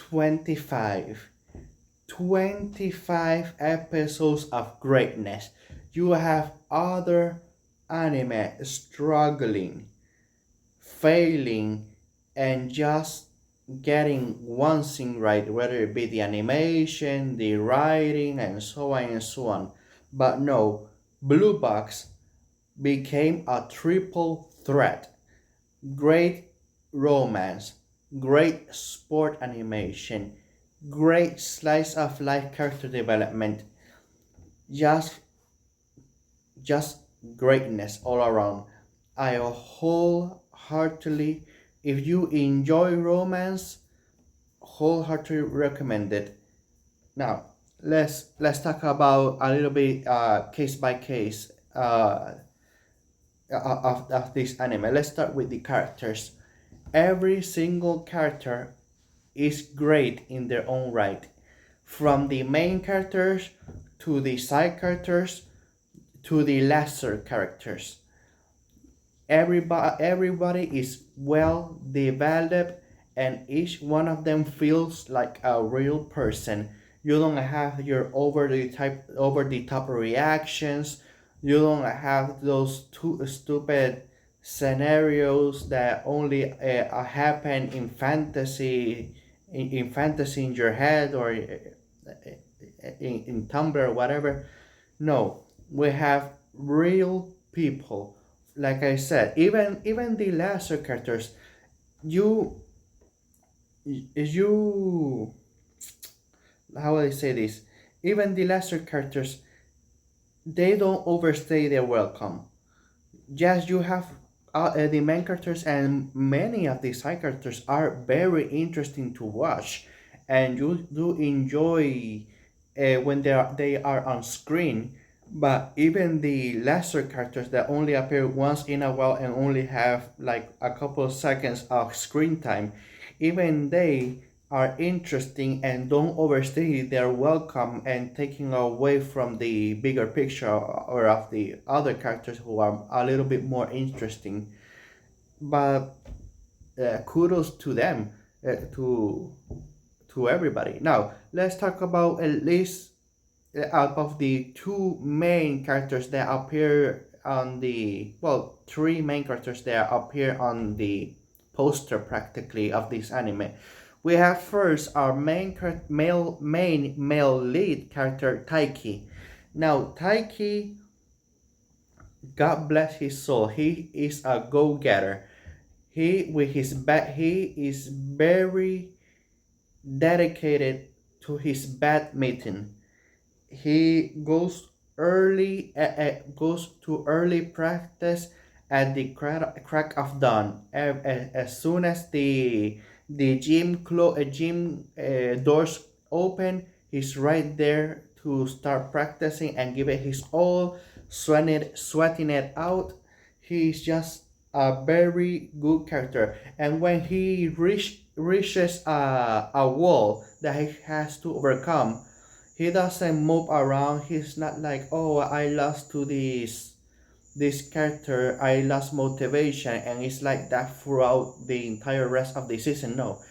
25. 25 episodes of greatness. You have other anime struggling, failing, and just getting one thing right, whether it be the animation, the writing, and so on and so on. But no, Blue Box became a triple threat. Great romance, great sport animation, great slice of life character development, just just greatness all around. I wholeheartedly, if you enjoy romance, wholeheartedly recommend it. Now, let's talk about a little bit case by case of this anime. Let's start with the characters. Every single character is great in their own right, from the main characters to the side characters to the lesser characters. Everybody is well developed, and each one of them feels like a real person. You don't have your over the top reactions. You don't have those two stupid scenarios that only happen in fantasy, in fantasy in your head, or in Tumblr or whatever. No, we have real people. Like I said, even the lesser characters, you you how will I say this? Even the lesser characters, they don't overstay their welcome. Yes, you have the main characters, and many of the side characters are very interesting to watch, and you do enjoy when they are on screen. But even the lesser characters that only appear once in a while and only have like a couple of seconds of screen time, even they are interesting and don't overstay their welcome and taking away from the bigger picture or of the other characters who are a little bit more interesting. But kudos to them, to everybody. Now let's talk about at least out of the two main characters that appear on the, well, three main characters that appear on the poster practically of this anime. We have first our main male lead character, Taiki. Now Taiki, God bless his soul, he is a go-getter. He is very dedicated to his badminton. He goes to early practice at the crack of dawn. As soon as the gym doors open, he's right there to start practicing and give it his all, sweating it out. He's just a very good character, and when he reaches a wall that he has to overcome, he doesn't move around. He's not like, oh, I lost to this character, I lost motivation, and it's like that throughout the entire rest of the season. No,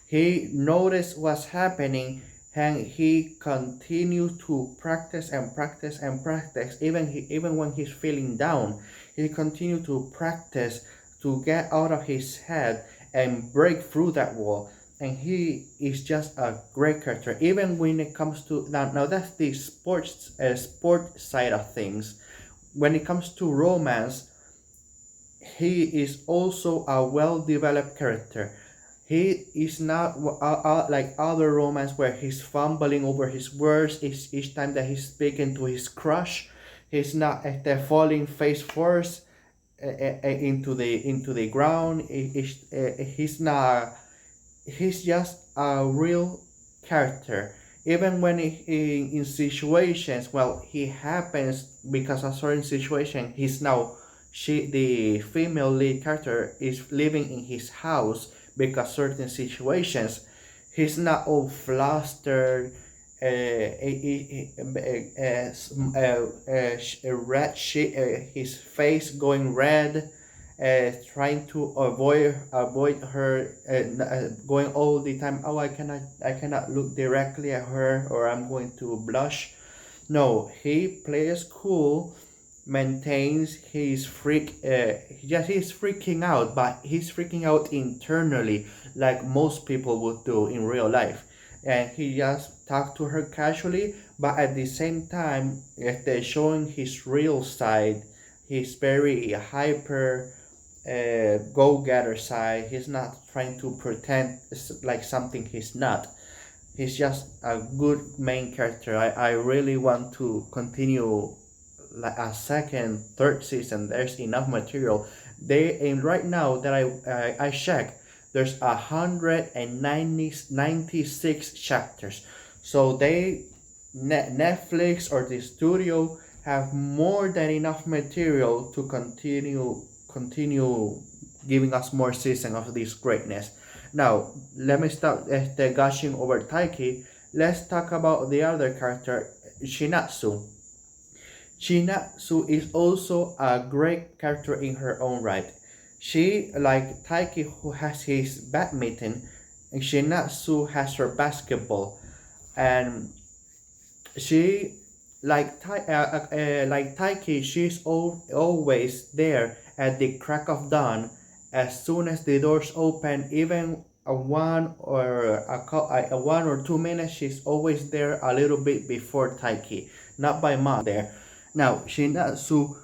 he noticed what's happening, and he continued to practice and practice and practice. Even when he's feeling down, he continued to practice to get out of his head and break through that wall. And he is just a great character. Even when it comes to now that's the sport side of things. When it comes to romance, he is also a well developed character. He is not like other romance where he's fumbling over his words each time that he's speaking to his crush. He's not falling face first into the ground. He's not. He's just a real character. Even when in situations, well, he happens because of certain situation. He's now, she the female lead character is living in his house because certain situations. He's not all flustered, red, his face going red, trying to avoid her, going all the time. Oh, I cannot look directly at her, or I'm going to blush. No, he plays cool, maintains his yes, he's freaking out, but he's freaking out internally, like most people would do in real life. And he just talked to her casually, but at the same time, they're showing his real side. He's very hyper, go-getter side. He's not trying to pretend like something he's not. He's just a good main character. I really want to continue like a second, third season. There's enough material. They and right now that I check, there's 196 chapters. So Netflix or the studio have more than enough material to continue giving us more season of this greatness. Now let me stop gushing over Taiki. Let's talk about the other character, Shinatsu. Shinatsu is also a great character in her own right. She, like Taiki, who has his badminton, and Shinatsu has her basketball, and she, like Taiki, she's always there at the crack of dawn. As soon as the doors open, even a 1 or 2 minutes, she's always there a little bit before Taiki, not by much there. Now, Shinatsu,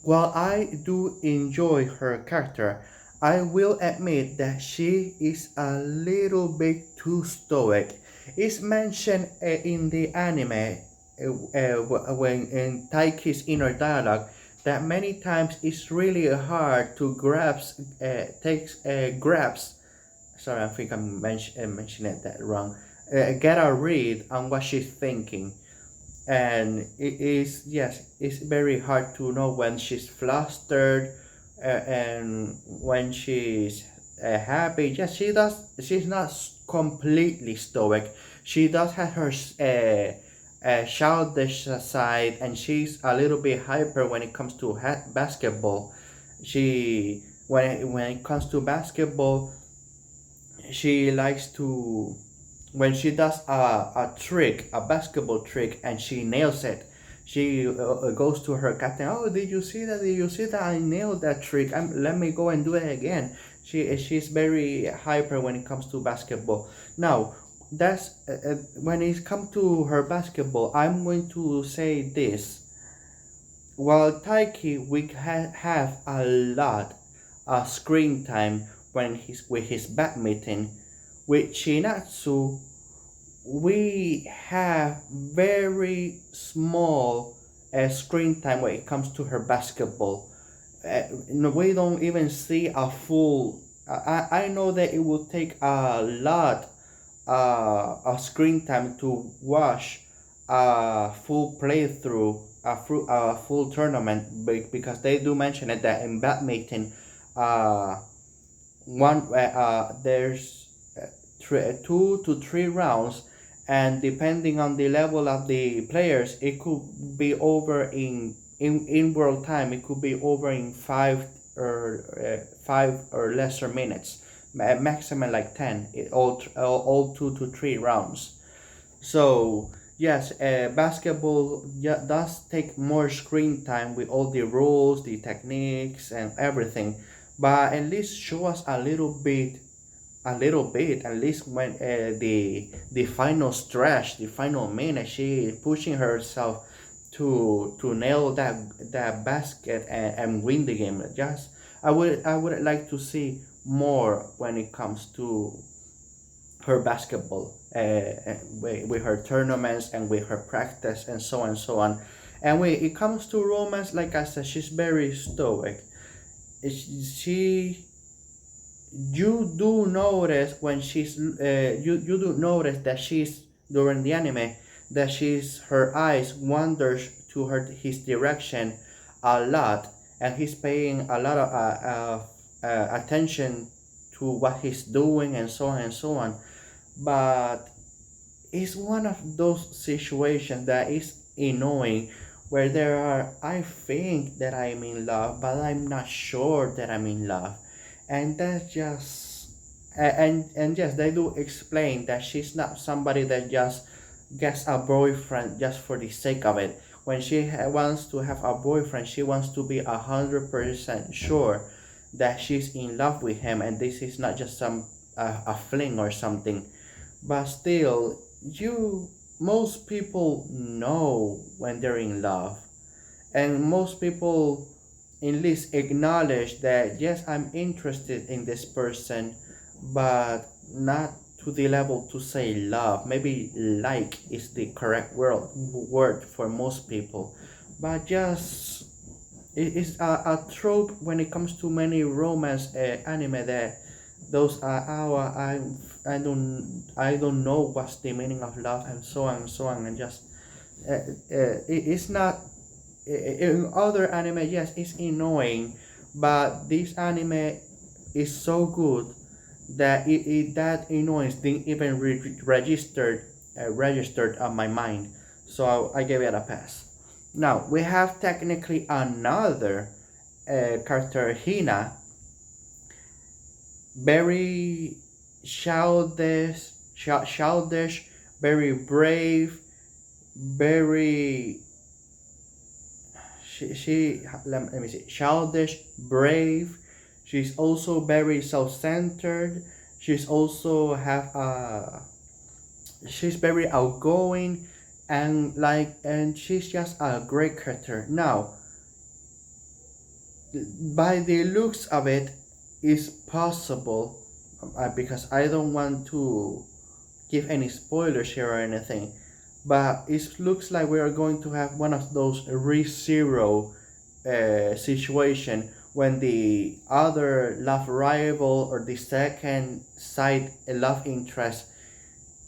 while I do enjoy her character, I will admit that she is a little bit too stoic. It's mentioned in the anime, when in Taiki's inner dialogue, that many times it's really hard to grabs. Sorry, I think I'm mentioning that wrong. Get a read on what she's thinking, and it is, yes, it's very hard to know when she's flustered, and when she's happy. Yes, she's not completely stoic. She does have her childish side, and she's a little bit hyper when it comes to basketball. She when it comes to basketball, she likes to, when she does a trick, a basketball trick, and she nails it, she goes to her captain. Oh, did you see that? Did you see that? I nailed that trick. Let me go and do it again. She's very hyper when it comes to basketball. Now, that's when it comes to her basketball. I'm going to say this. While Taiki, we have a lot of screen time when he's with his badminton. With Shinatsu, we have very small screen time when it comes to her basketball. No, we don't even see a full. I know that it will take a lot of screen time to watch a full playthrough, a full tournament, because they do mention it that in badminton, uh, there's 2 to 3 rounds, and depending on the level of the players, it could be over in world time. It could be over in 5 or lesser minutes, maximum like 10. All 2 to 3 rounds. So yes, basketball, yeah, does take more screen time with all the rules, the techniques, and everything. But at least show us a little bit, at least when the final stretch, the final minute, she pushing herself to nail that basket, and win the game. Just I would like to see more when it comes to her basketball, with her tournaments and with her practice, and so on and so on. And when it comes to romance, like I said, she's very stoic. She You do notice when you do notice that she's, during the anime, that her eyes wanders to his direction a lot, and he's paying a lot of attention to what he's doing, and so on and so on. But it's one of those situations that is annoying where there are, I think that I'm in love, but I'm not sure that I'm in love. And that's just, and yes, they do explain that she's not somebody that just gets a boyfriend just for the sake of it. When she wants to have a boyfriend, she wants to be 100% sure that she's in love with him, and this is not just some a fling or something. But still, you most people know when they're in love, and most people at least acknowledge that yes, I'm interested in this person, but not to the level to say love. Maybe like is the correct word for most people, but just it is a trope when it comes to many romance anime that those are our I don't know what's the meaning of love and so on and so on, and just it's not in other anime, yes, it's annoying, but this anime is so good that that annoyance didn't even registered on my mind, so I gave it a pass. Now we have technically another character, Hina, very childish, very brave, very let me see, childish, brave. She's also very self-centered. She's also have she's very outgoing, and she's just a great character. Now, by the looks of it, is possible, because I don't want to give any spoilers here or anything, but it looks like we are going to have one of those re-zero situation when the other love rival or the second side love interest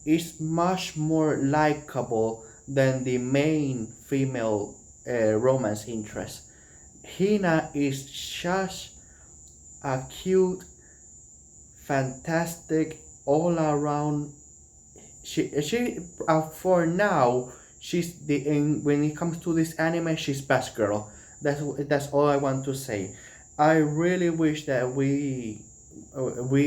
is much more likable than the main female romance interest. Hina is just a cute, fantastic, all around. She for now she's the in when it comes to this anime, she's best girl. That's all I want to say. I really wish that we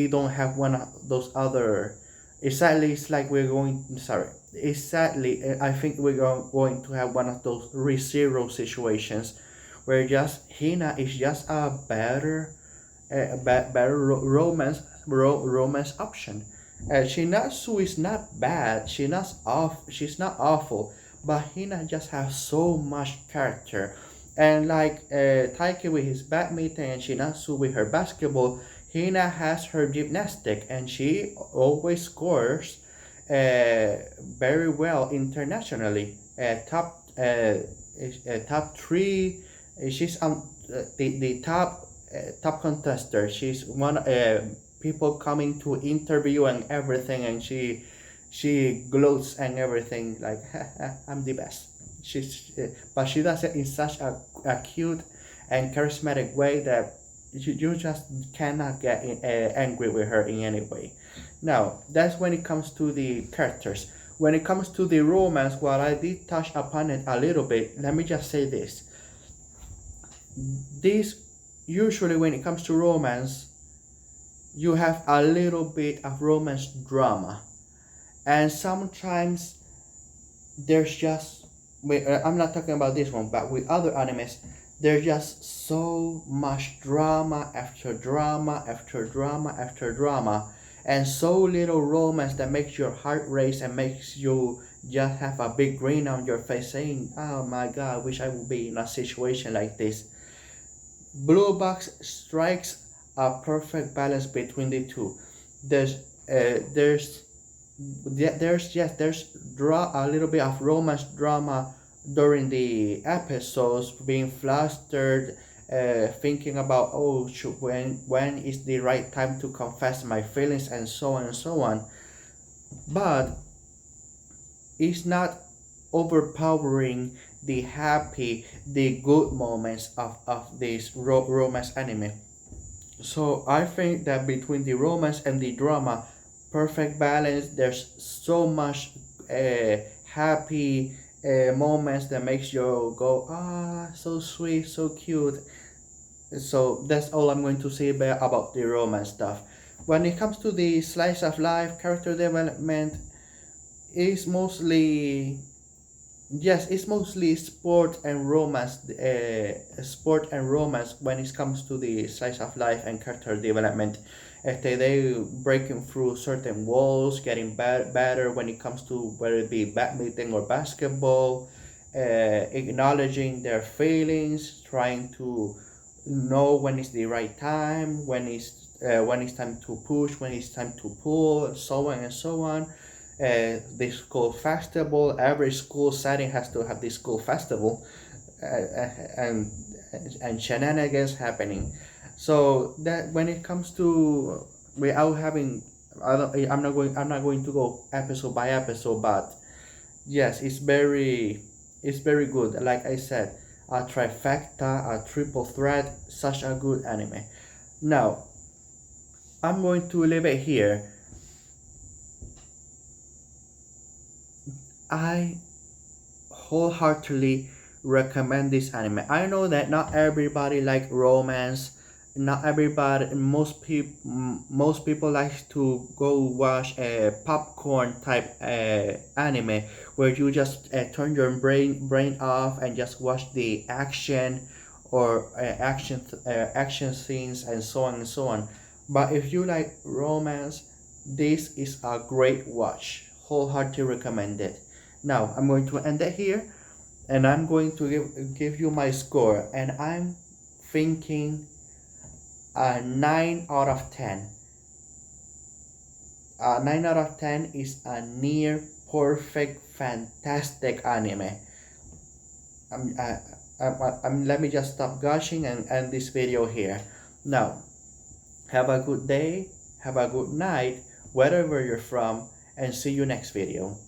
don't have one of those other. Exactly, it's like we're going. Sorry, exactly. I think going to have one of those re-zero situations where just Hina is just a better romance option. Shinasu is not bad. She's not awful, but Hina just has so much character. And like Taiki with his badminton and Shinasu with her basketball, Hina has her gymnastic, and she always scores very well internationally. Top three. She's the top contester. She's one people coming to interview and everything, and she gloats and everything like I'm the best. But she does it in such a cute and charismatic way that you just cannot get angry with her in any way. Now that's when it comes to the characters. When it comes to the romance, while I did touch upon it a little bit, let me just say this usually when it comes to romance, you have a little bit of romance drama, and sometimes there's just I'm not talking about this one, but with other animes, there's just so much drama after drama after drama after drama, and so little romance that makes your heart race and makes you just have a big grin on your face saying, oh my god, I wish I would be in a situation like this. Blue Box strikes a perfect balance between the two. There's there's there's a little bit of romance drama during the episodes, being flustered, thinking about, oh, when is the right time to confess my feelings, and so on and so on. But it's not overpowering the good moments of this romance anime. So I think that between the romance and the drama, perfect balance. There's so much happy moments that makes you go, ah, so sweet, so cute. So that's all I'm going to say about the romance stuff. When it comes to the slice of life character development, is mostly, yes, it's mostly sport and romance. Sport and romance when it comes to the slice of life and character development. They breaking through certain walls, getting better when it comes to whether it be badminton or basketball, acknowledging their feelings, trying to know when is the right time, when it's time to push, when it's time to pull, so on and so on. The school festival, every school setting has to have this school festival, and shenanigans happening. So that when it comes to, without having, I'm not going to go episode by episode, but yes, it's very good. Like I said, a trifecta, a triple threat, such a good anime. Now I'm going to leave it here. I wholeheartedly recommend this anime. I know that not everybody like romance. Not everybody. Most people like to go watch a popcorn type anime where you just turn your brain off and just watch the action or action scenes and so on and so on. But if you like romance, this is a great watch. Wholeheartedly recommend it. Now I'm going to end it here, and I'm going to give you my score, and I'm thinking a 9 out of 10. A 9 out of 10 is a near perfect, fantastic anime. I'm, uh, let me just stop gushing and end this video here. Now, have a good day, have a good night, wherever you're from, and see you next video.